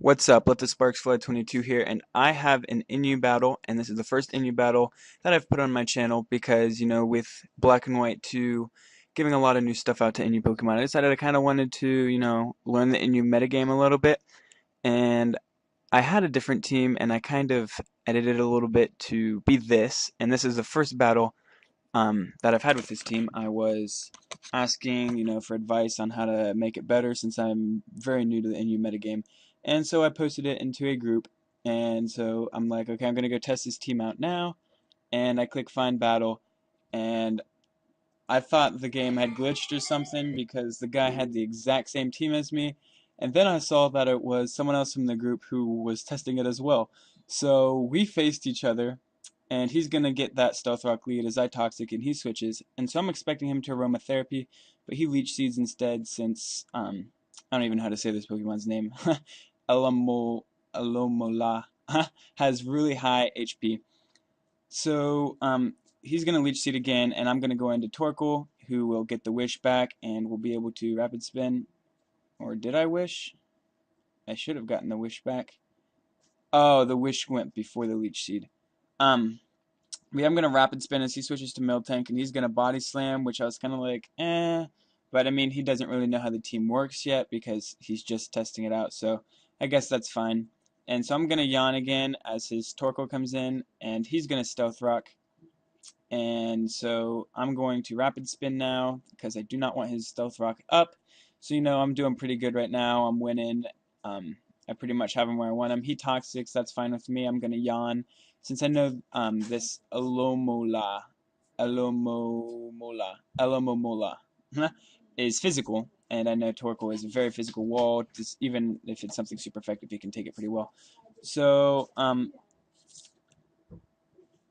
What's up? LetTheSparksFly22 here, and I have an Inu battle, and this is the first Inu battle that I've put on my channel because, with Black and White 2 giving a lot of new stuff out to Inu Pokemon, I decided I kind of wanted to, learn the Inu metagame a little bit, and I had a different team, and I kind of edited it a little bit to be this, and this is the first battle that I've had with this team. I was asking, for advice on how to make it better since I'm very new to the NU metagame. And so I posted it into a group. And so I'm like, okay, I'm going to go test this team out now. And I click find battle. And I thought the game had glitched or something because the guy had the exact same team as me. And then I saw that it was someone else from the group who was testing it as well. So we faced each other, and he's going to get that Stealth Rock lead as I Toxic, and he switches. And so I'm expecting him to Aromatherapy, but he Leech Seeds instead since, I don't even know how to say this Pokemon's name. Elamo, Alomola has really high HP. So he's going to Leech Seed again, and I'm going to go into Torkoal, who will get the Wish back, and will be able to Rapid Spin. Or did I Wish? I should have gotten the Wish back. Oh, the Wish went before the Leech Seed. Yeah, I'm going to Rapid Spin as he switches to Miltank, and he's going to Body Slam, which I was kind of like, eh. But, I mean, he doesn't really know how the team works yet because he's just testing it out, so I guess that's fine. And so I'm going to Yawn again as his Torkoal comes in, and he's going to Stealth Rock. And so I'm going to Rapid Spin now because I do not want his Stealth Rock up. So, I'm doing pretty good right now. I'm winning. I pretty much have him where I want him. He Toxics, that's fine with me. I'm going to Yawn. Since I know this Alomomola is physical, and I know Torkoal is a very physical wall, just even if it's something super effective, he can take it pretty well. So,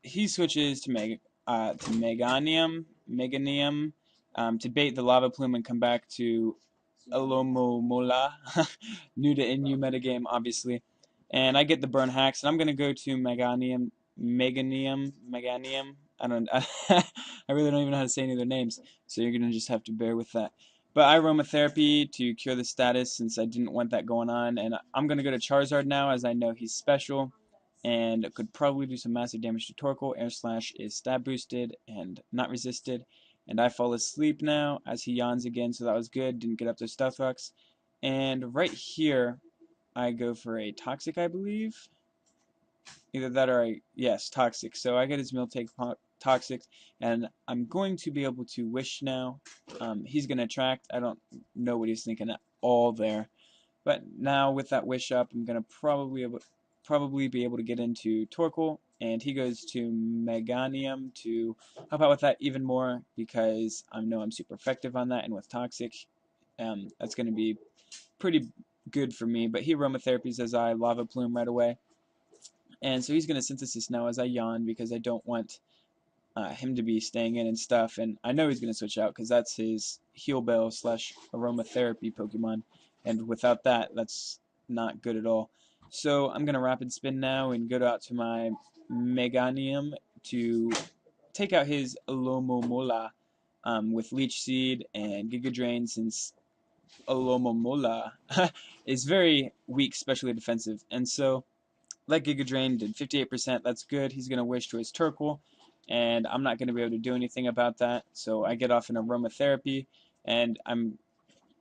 he switches to Meganium, to bait the Lava Plume and come back to Alomomola, new to NU metagame, obviously. And I get the Burn Hacks, and I'm going to go to Meganium. I don't, I really don't even know how to say any of their names, so you're going to just have to bear with that. But I Aromatherapy to cure the status since I didn't want that going on, and I'm going to go to Charizard now as I know he's special and could probably do some massive damage to Torkoal. Air Slash is stab boosted and not resisted. And I fall asleep now as he yawns again, so that was good. Didn't get up those Stealth Rocks. And right here, I go for a Toxic, I believe. Either that or yes, Toxic. So I get his Miltank Toxic, and I'm going to be able to Wish now. He's going to Attract. I don't know what he's thinking at all there. But now with that Wish up, I'm going to probably be able to get into Torkoal, and he goes to Meganium to help out with that even more because I know I'm super effective on that, and with Toxic, that's going to be pretty good for me. But he Aromatherapies as I Lava Plume right away, and so he's going to Synthesis now as I Yawn because I don't want him to be staying in and stuff, and I know he's going to switch out because that's his Heal Bell / Aromatherapy Pokemon, and without that, that's not good at all. So I'm going to Rapid Spin now and go out to my Meganium to take out his Alomomola with Leech Seed and Giga Drain since Alomomola is very weak, especially defensive, and so like Giga Drain did 58%, that's good. He's going to Wish to his Turkle, and I'm not going to be able to do anything about that. So I get off an Aromatherapy, and I'm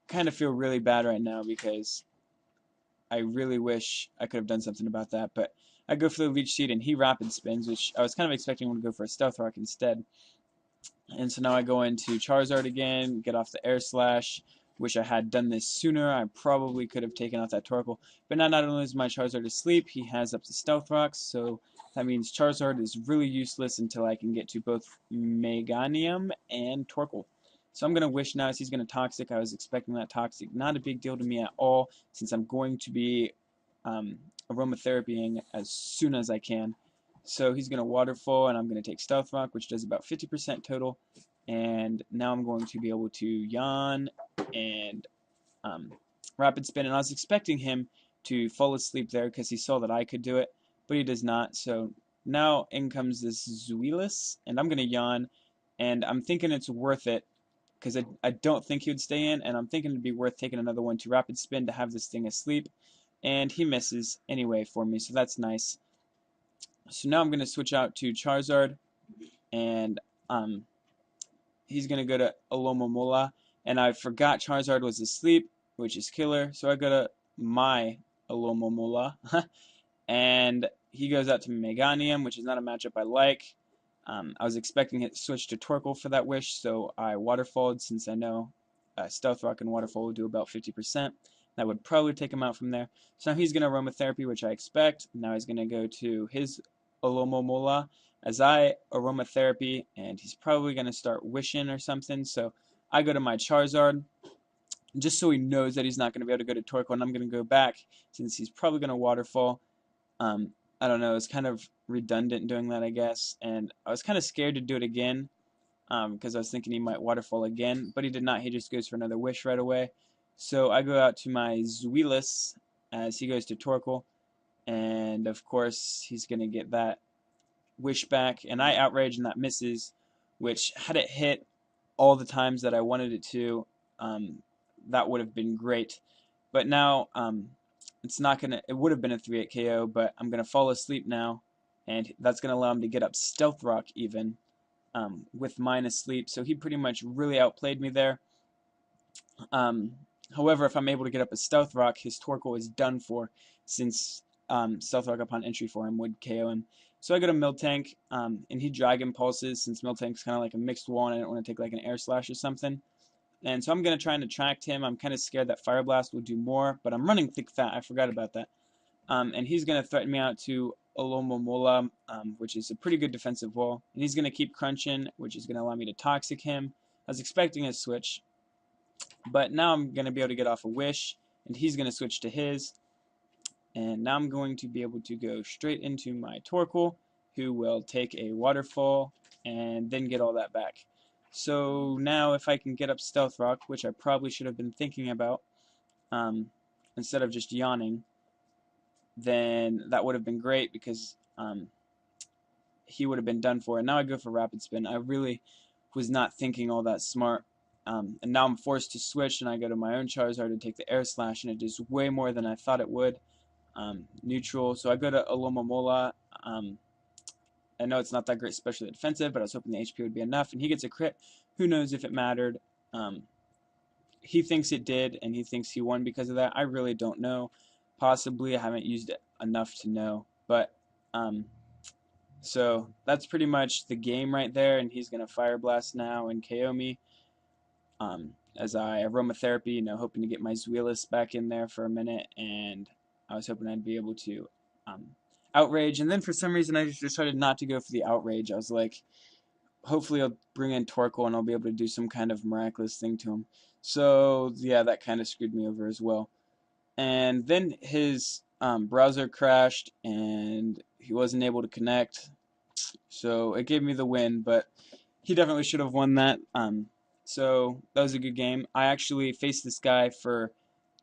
kind of feel really bad right now because I really wish I could have done something about that. But I go for the Leech Seed, and he Rapid Spins, which I was kind of expecting him to go for a Stealth Rock instead. And so now I go into Charizard again, get off the Air Slash. Wish I had done this sooner. I probably could have taken out that Torkoal. But now not only is my Charizard asleep, he has up to Stealth Rocks, so that means Charizard is really useless until I can get to both Meganium and Torkoal. So I'm going to Wish now as he's going to Toxic. I was expecting that Toxic. Not a big deal to me at all since I'm going to be Aromatherapying as soon as I can. So he's going to Waterfall, and I'm going to take Stealth Rock, which does about 50% total. And now I'm going to be able to Yawn and Rapid Spin. And I was expecting him to fall asleep there because he saw that I could do it, but he does not. So now in comes this Zuelis, and I'm going to Yawn. And I'm thinking it's worth it because I don't think he would stay in, and I'm thinking it'd be worth taking another one to Rapid Spin to have this thing asleep. and he misses anyway for me, so that's nice. So now I'm going to switch out to Charizard, and he's going to go to Alomomola, and I forgot Charizard was asleep, which is killer, so I go to my Alomomola, and he goes out to Meganium, which is not a matchup I like. I was expecting it to switch to Torkoal for that wish, so I Waterfalled since I know Stealth Rock and Waterfall will do about 50%. That would probably take him out from there. So now he's going to Aromatherapy, which I expect. Now he's going to go to his Alomomola as I Aromatherapy, and he's probably going to start wishing or something. So I go to my Charizard, just so he knows that he's not going to be able to go to Torkoal, and I'm going to go back since he's probably going to Waterfall. I don't know, it's kind of redundant doing that, I guess, and I was kind of scared to do it again because I was thinking he might Waterfall again, but he did not. He just goes for another wish right away. So I go out to my Zweilous as he goes to Torkoal, and of course he's going to get that wish back, and I Outrage and that misses, which had it hit all the times that I wanted it to, that would have been great. But now it's not gonna. It would have been a 3-8 KO, but I'm gonna fall asleep now, and that's gonna allow him to get up Stealth Rock even with mine asleep. So he pretty much really outplayed me there. However, if I'm able to get up a Stealth Rock, his Torkoal is done for, since Stealth Rock upon entry for him would KO him. So I go to Miltank, and he Dragon Pulses, since Miltank's kind of like a mixed wall, and I don't want to take like an Air Slash or something. And so I'm going to try and attract him. I'm kind of scared that Fire Blast will do more, but I'm running Thick Fat. I forgot about that. And he's going to threaten me out to Alomomola, which is a pretty good defensive wall. And he's going to keep crunching, which is going to allow me to Toxic him. I was expecting a switch, but now I'm going to be able to get off a Wish, and he's going to switch to his. And now I'm going to be able to go straight into my Torkoal, who will take a Waterfall and then get all that back. So now if I can get up Stealth Rock, which I probably should have been thinking about, instead of just yawning, then that would have been great because he would have been done for. And now I go for Rapid Spin. I really was not thinking all that smart. And now I'm forced to switch, and I go to my own Charizard to take the Air Slash, and it does way more than I thought it would. Neutral. So I go to Alomomola. I know it's not that great especially defensive, but I was hoping the HP would be enough, and he gets a crit. Who knows if it mattered. He thinks it did, and he thinks he won because of that. I really don't know. Possibly. I haven't used it enough to know. But, so that's pretty much the game right there, and he's going to Fire Blast now and KO me. As I Aromatherapy, hoping to get my Zweilous back in there for a minute, and I was hoping I'd be able to Outrage, and then for some reason I just decided not to go for the Outrage. I was like, hopefully I'll bring in Torkoal and I'll be able to do some kind of miraculous thing to him. So yeah, that kind of screwed me over as well. And then his browser crashed and he wasn't able to connect, so it gave me the win, but he definitely should have won that. So that was a good game. I actually faced this guy for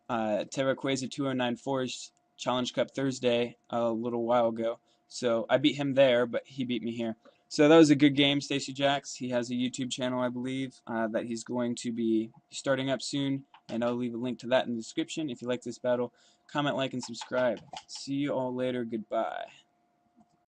Terraqueza 2094's Challenge Cup Thursday a little while ago. So I beat him there, but he beat me here. So that was a good game, Stacee Jaxx. He has a YouTube channel, I believe, that he's going to be starting up soon, and I'll leave a link to that in the description. If you like this battle, comment, like, and subscribe. See you all later. Goodbye.